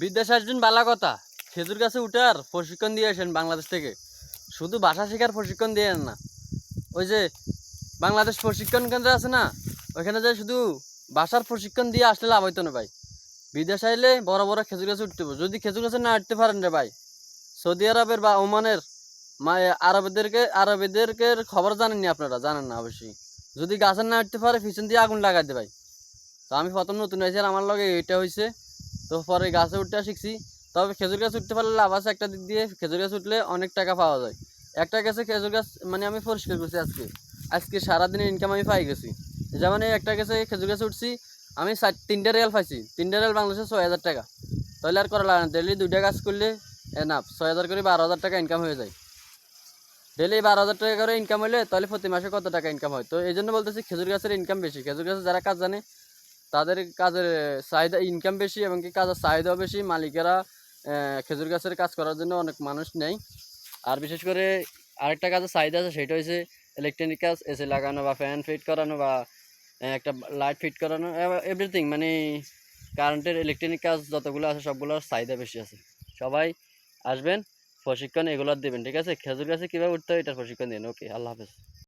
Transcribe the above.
বিদেশে আসবেন বালা কথা, খেজুর গাছে উঠে আর প্রশিক্ষণ দিয়ে আসেন বাংলাদেশ থেকে। শুধু ভাষা শেখার প্রশিক্ষণ দিয়ে না, ওই যে বাংলাদেশ প্রশিক্ষণ কেন্দ্র আছে না, ওইখানে যে শুধু ভাষার প্রশিক্ষণ দিয়ে আসলে লাভ হইতো না ভাই। বিদেশে আইলে বড় বড় খেজুর গাছে উঠতে হবে। যদি খেজুর গাছে না উঠতে পারেন রে ভাই, সৌদি আরবের বা ওমানের আরবেদেরকে খবর জানেননি আপনারা? জানেন না অবশ্যই। যদি গাছে না উঠতে পারে পিছন দিয়ে আগুন লাগাই দে ভাই। তো আমি প্রথম নতুন হয়েছি আর আমার লগে এইটা হয়েছে। তো পরে গাছে উঠতে শিখছি। তবে খেজুর গাছ উঠতে পারলে লাভ আছে একটা দিক দিয়ে, খেজুর গাছ উঠলে অনেক টাকা পাওয়া যায়। একটা গাছে খেজুর গাছ মানে আমি পরিষ্কার করছি আজকে, আজকে সারাদিনের ইনকাম আমি পাই গেছি। যেমন এই একটা গাছে খেজুর গাছে উঠছি, আমি 3টা রিয়াল পাইছি। 3টা রিয়াল বাংলাদেশে 6,000 টাকা। তাহলে আর করা লাগে না, ডেলি 2টা গাছ করলে এনাফ 6,000 করে 12,000 টাকা ইনকাম হয়ে যায়। ডেলি 12,000 টাকা করে ইনকাম হলে তাহলে প্রতি মাসে কত টাকা ইনকাম হয়? তো এই জন্য বলতেছি খেজুর গাছের ইনকাম বেশি। খেজুর গাছে যারা কাজ জানে তাদের কাজের চাহিদা ইনকাম বেশি, এবং কি কাজের চাহিদাও বেশি। মালিকেরা খেজুর গাছের কাজ করার জন্য অনেক মানুষ নেয়। আর বিশেষ করে আরেকটা কাজের চাহিদা আছে, সেটা হচ্ছে ইলেকট্রনিক কাজ, এসি লাগানো বা ফ্যান ফিট করানো বা একটা লাইট ফিট করানো, এভরিথিং মানে কারেন্টের ইলেকট্রনিক কাজ যতগুলো আছে সবগুলোর চাহিদা বেশি আছে। সবাই আসবেন, প্রশিক্ষণ এগুলো দেবেন, ঠিক আছে? খেজুর গাছে কীভাবে উঠতে হয় এটার প্রশিক্ষণ দিন। ওকে, আল্লাহ হাফেজ।